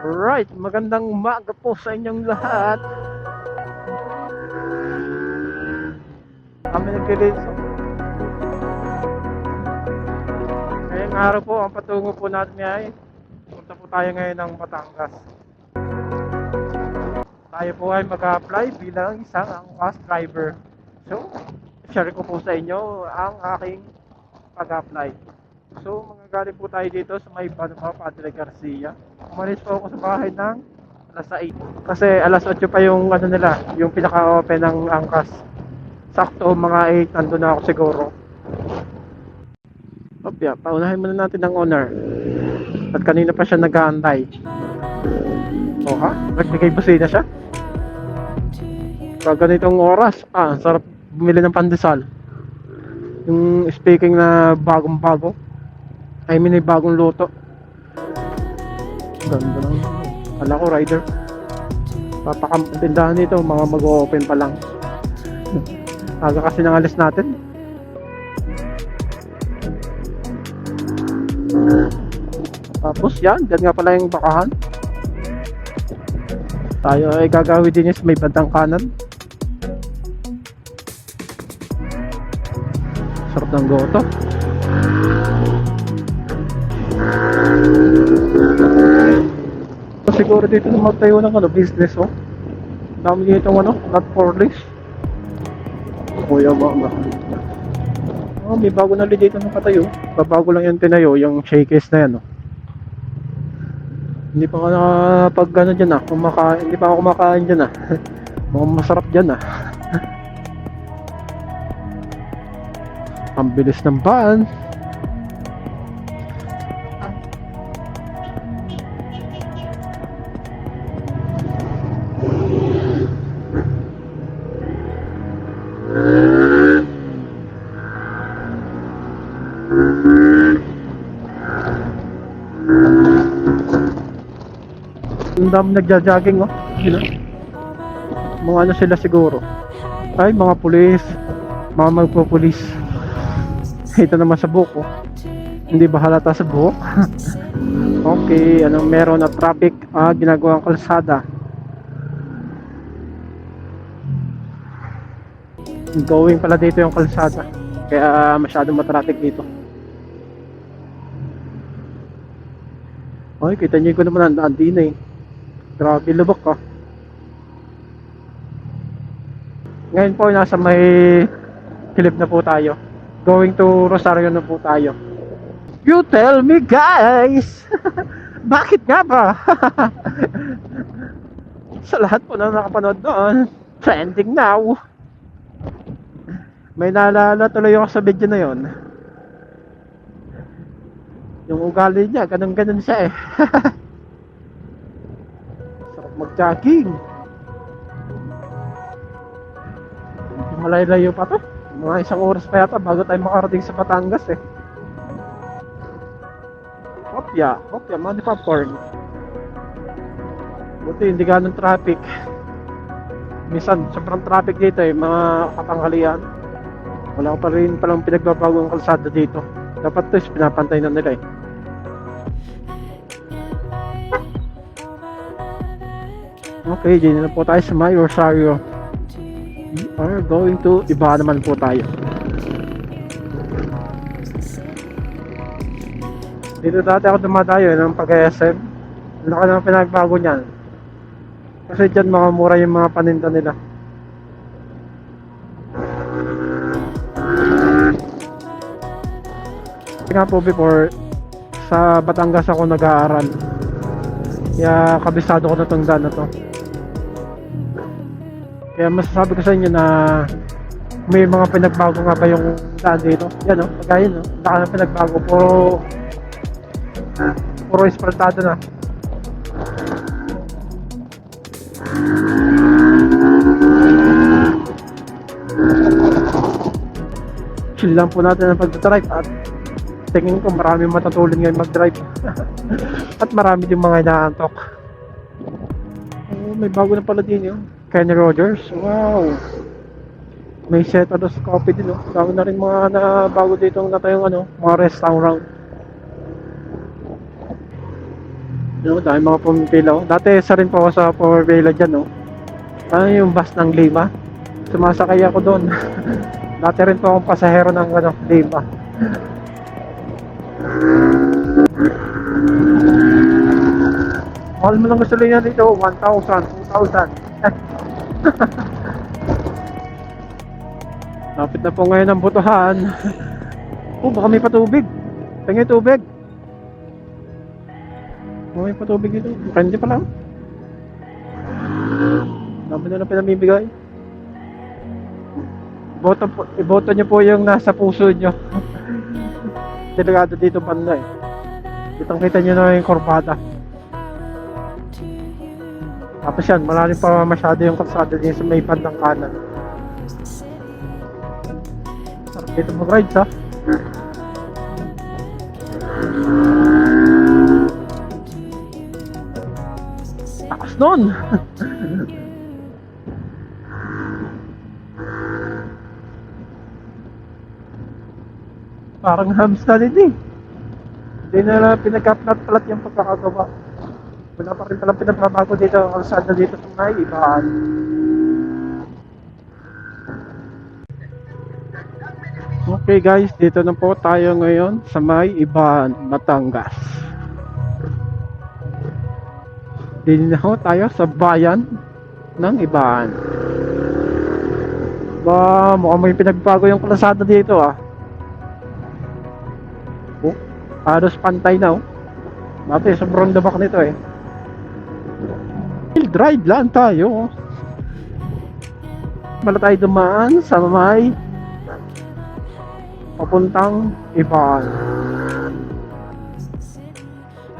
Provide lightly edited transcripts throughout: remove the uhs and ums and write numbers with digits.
Alright, magandang umaga po sa inyong lahat. Kami nag-release. Ngayong araw po, ang patungo po natin ay punta po tayo ngayon ng Batangas. Tayo po ay mag-apply bilang isang bus driver. So, share ko po sa inyo ang aking pag-apply. So, magagaling po tayo dito sa may Banwa, Padre Garcia. Umalis po ako sa bahay ng alas 8. Kasi alas 8 pa yung ano nila, yung pinaka-open ng angkas. Sakto mga 8 nandun na ako siguro. Opya, paunahin muna natin ang owner. At kanina pa siya nag-aantay. O ha? Nagbigay busina siya? Pag ganitong oras, sarap bumili ng pandesal. Yung speaking na bagong bago. I mean, bagong luto. Ganda lang. Kala ko rider. Papakampindahan nito, mga mag-open pa lang. Aga kasi nang alis natin. Tapos yan, dyan nga pala yung bakahan. Tayo ay gagawin din sa may bandang kanan. Sarap ng goto. Siguro dito na magtayo ng business dami dito not for lease. Kuya mama. May bago na ulit dito ng patayo. Babago lang yung tinayo, yung showcase na yan Hindi pa ako nakapag dyan kumakain, hindi pa ako kumakain dyan mukhang masarap dyan Ang bilis ng van. Ang dami nagja-jogging mga ano sila siguro, ay mga pulis, mga magpupulis. Ito naman sa buhok hindi ba halata sa buhok? Okay, meron na traffic, ginagawang kalsada. Going pala dito yung kalsada, kaya masyadong matraffic dito. Ay, kita niyo ko naman andin na grabe lubak Ngayon po nasa may Kilip na po tayo. Going to Rosario na po tayo. You tell me guys. Bakit nga ba? Sa lahat po na nakapanood doon, trending now. May naalala tuloy ako sa video na yon. Yung ugali niya, ganun-ganun siya Sarap mag-jogging. Malayo-layo pa to. Mga 1 oras pa yata bago tayo makarating sa Batangas Hopya, mga popcorn. Buti hindi ganun traffic. Minsan sobrang traffic dito mga katanghalian. Wala pa rin palang pinagbabago ang kalsada dito. Dapat to is pinapantay na nila Okay, dito na po tayo sa may Rosario. We are going to iba naman po tayo. Dito dati ako dumadayo ng pag-SM. Laki naman pinagbago niyan. Kasi dyan mga mura yung mga paninda nila. Nga po before, sa Batangas ako nag-aaral. Kaya kabisado ko na itong daan na to. Kaya masasabi ko sa inyo na may mga pinagbago nga ba yung daan dito. Yan pagkain laki na pinagbago. Puro espaltado na. Chill lang po natin ang pag-drive at tingin ko marami matatulin ngayon mag-drive. At marami din mga inaantok. May bago na pala din Kenny Rogers. Wow. May stethoscope din Dami na rin mga bago dito natayong mga restaurant. Yung dahil mga pumipila. Oh. Dati isa rin po ako sa pumipila dyan. Oh. Ano yung bus ng Lima? Sumasakay ako doon. Dati rin po akong pasahero ng ano, Lima. Mahal mo ng gasolina dito, 1,000, 2,000. Lapit na po ngayon ang butuhan. Oh, baka may patubig. Tingin tubig. May patubig dito. Baka hindi pa lang. Dami na lang pinamibigay. Iboto nyo po yung nasa puso nyo. Delikado dito banda eh. Kitang kita nyo na yung korbada. Tapos yan, malalim pa masyado yung kalsada din sa may bandang kanan. Sarap dito mag-rides ha. Takas nun! Parang hamster din eh. Hindi na pinagkaplat-plat yung pagkakagawa. Wala pa rin palang pinagbabago dito ang kalsada dito sa may Ibaan. Okay guys, dito na po tayo ngayon sa may Ibaan, Batangas. Dito na po tayo sa bayan ng Ibaan. Ba, mukhang may pinagbago yung kalsada dito ah. Oh, halos pantay na oh. Dati sobrang dabak nito eh. Drive lang tayo. Bala tayo dumaan sa may papuntang Ibaan.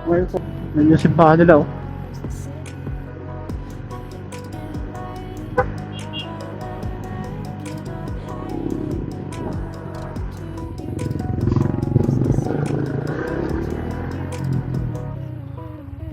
Ngayon po, nandiyan si simbahan nila oh.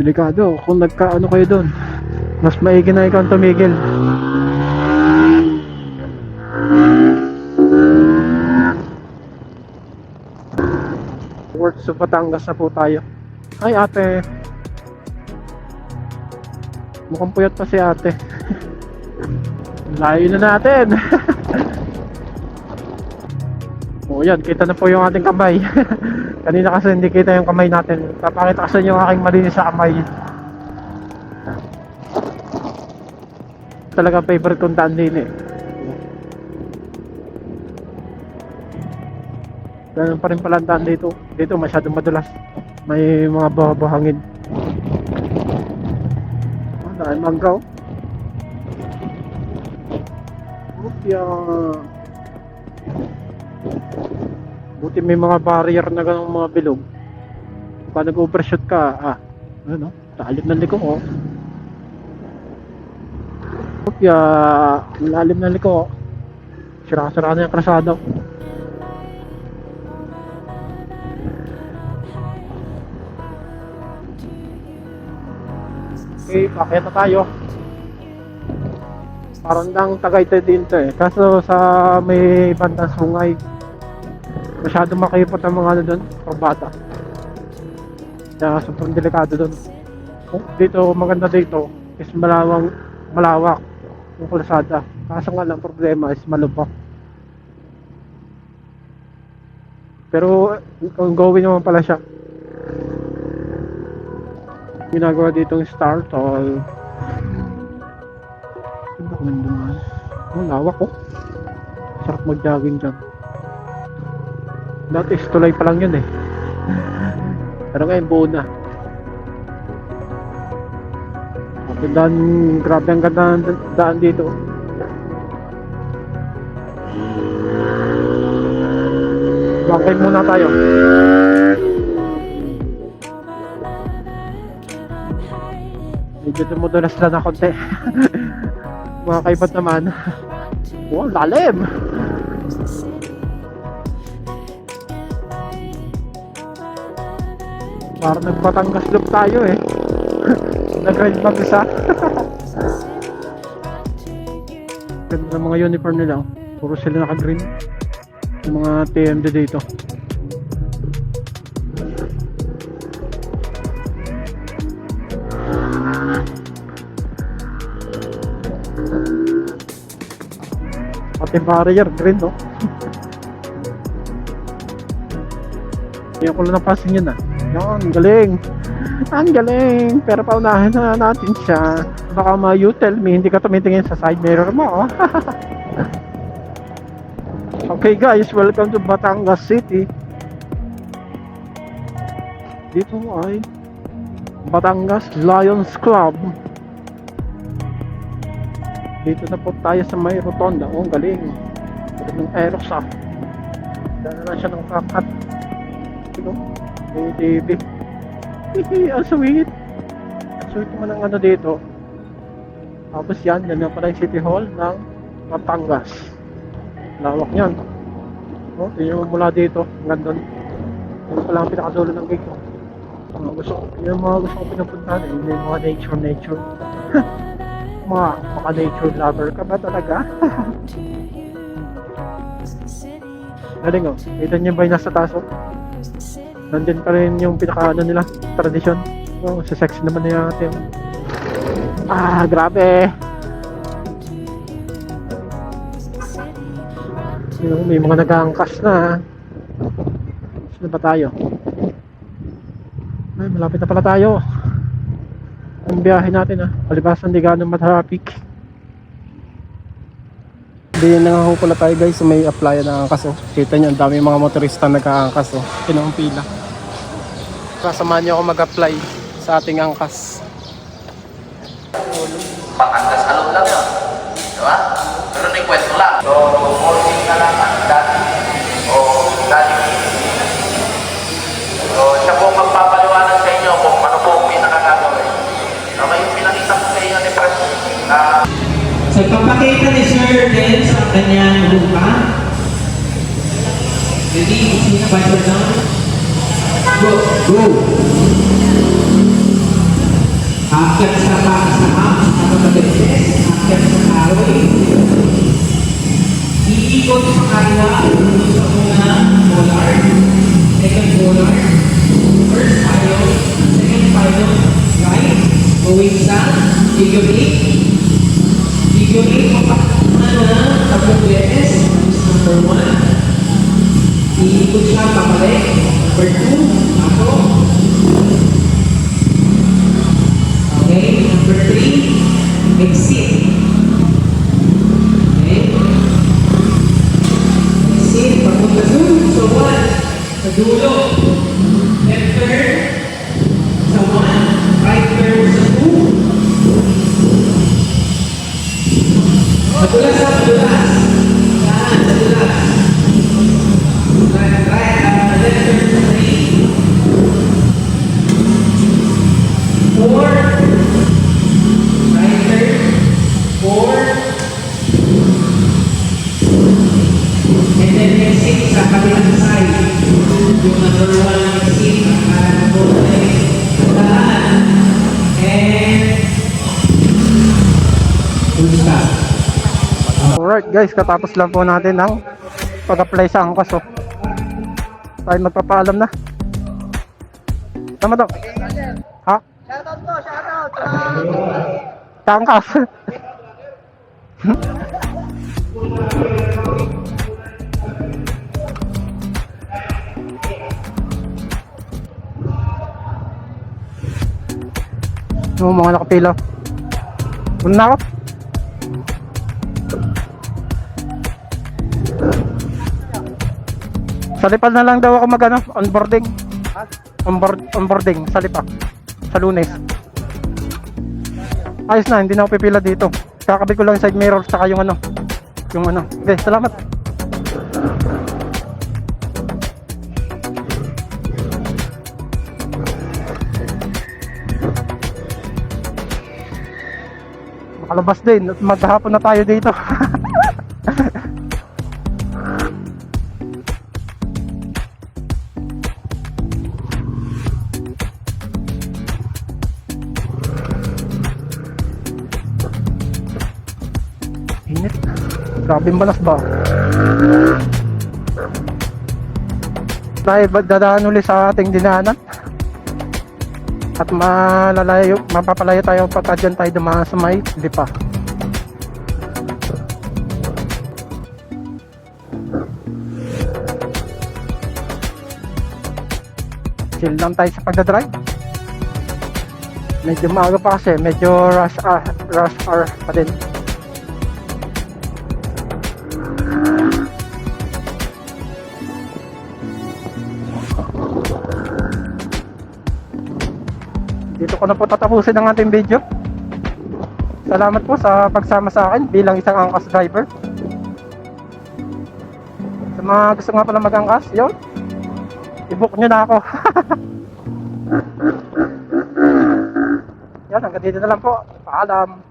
Delikado kung nagkaano kayo doon. Mas maigi na ikaw tumigil. Works sa Batangas na po tayo. Ay ate, mukhang puyat pa si ate. Layo na natin. O yan, kita na po yung ating kamay. Kanina kasi hindi kita yung kamay natin. Papakita kasi yung aking malinis sa kamay. Talaga favorite kong daan din eh. Ganun pa rin pala ang daan dito. Dito masyadong madulas. May mga bahangin. Dahil manggaw. Upya. Buti may mga barrier na ganong mga bilog. Kung nag-overshoot ka, ano, talit ng liko oh. Upya, lalim ng liko oh. Sira-sira na yung krasada. Okay, pakyat na tayo. Parang lang Tagaytay din to eh. Kaso sa may bandang Sungay, masyado makipot ang mga ano doon, kurbada. Kaya sobrang delikado doon. Dito, maganda dito is malawak yung kalsada. Kaso nga lang problema is malubak. Pero ongoing naman pala siya. Ginagawa ditong Star Toll. Ano ko nandun? Oh, lawak oh. Sarap mag-jogging dyan. Dati tulay pa lang yun eh. Pero ngayon buo na. Dan, grabe ang ganda ng daan dito. Bangkay muna tayo. Medyo tumudulas lang na konti. Mga kaibat naman. Wow, lalim! Parang nagbatangas loop tayo eh. Nag-ride mag-isa. Ganda ng mga uniform nila. Puro sila naka-green. Yung mga TMD dito. Pati barrier green, no? Ngayon ko lang napansin yun, ah. Yan, galing. Ang galing. Pero paunahin na natin siya. Baka you tell me, hindi ka tumitingin sa side mirror mo, oh. Okay guys, welcome to Batangas City. Dito ay Batangas Lions Club. Dito na po tayo sa may rotonda. Oh, galing. Galing ng Aerosa. Dala na lang siya ng kakat. Ito, may TV. Hihi, ang sweet. Ang sweet naman ang ano dito. Tapos yan na pala yung City Hall ng Batangas. Lawak niyan. Oh, tingnan mo mula dito, hanggang doon. Yan pala ang pinakadulo ng gate ko. Yung mga gusto ko pinupuntahan, yung mga nature. Maka nature lover ka ba talaga? Galing, oh. Kita niyo ba yung nasa taas, oh? Nandyan pa rin yung pinaka ano nila, tradisyon. Oh, sa sexy naman na natin. Ah, grabe. May mga nag-aangkas na. Saan ba tayo? Ay, malapit na pala tayo. Ang biyahe natin, ah. Palibasan di ganong matraffic. Hindi na nga pala tayo guys. May applyan na angkas, oh. Kita nyo, ang dami mga motorista nag-aangkas, oh. Pinong pila. Kasamahan nyo ako mag-apply sa ating angkas. Batangas halong lang yun. Diba? Pero may kwento lang. So, morning na lang dati. O dati. So, siya po magpapaliwanag sa inyo kung ano po ang pinakagagawin. Okay, yung pinakita ko sa inyo ni Press. So, papakita ni Sir din sa kanyang lupa. Ready? Sino ba siya doon? Go! Go! Akyat sa saham, sa pagkabeses, akyat sa karoy. Iikot sa kaliwa, sa unang bollard, second bollard, first pylon, second pylon, right, going sa figure 8. Figure 8, mapakita na sa pagkabeses, number 1. Iikot siya papalik, number 2, ako. Okay, number 3, exit. Okay. Exit, papunta doon. So 1, sa dulo. Left turn sa 1, right turn sa 2. Madulas sa madulas. Saan? Madulas. Left turn sa 3. 4. Right turn, 4, and then exit sa kabilang side. Yung number 1 exit, ang kanan po ay daan, and full stop. Alright guys, katapos lang po natin ng pag-apply sa angkas, oh. Tayo magpapaalam na. Tama to? Ha? Shoutout po, shoutout! Tangkas. Yung mga nakapila. Muna na ako. Sa Lipa na lang daw ako mag-ano, onboarding. Onboarding sa Lipa. Sa Lunes. Ayos na, hindi na ako pipila dito. Kakabit ko lang yung side mirror saka yung ano. Okay, salamat. Makalabas din, maghapon na tayo dito. Init. Grabe yung balas ba? Tayo dadaan ulit sa ating dinaanan. At mapapalayo tayo pagka dyan tayo dumaan sa may lipa. Chill lang tayo sa pagdadrive. Medyo maaga pa kasi, medyo rush hour pa din. Dito ko na po tatapusin ang ating video. Salamat po sa pagsama sa akin bilang isang angkas driver. Sa mga gusto nga pala mag-angkas, yun, i-book nyo na ako. Yan, hanggang dito na lang po. Paalam.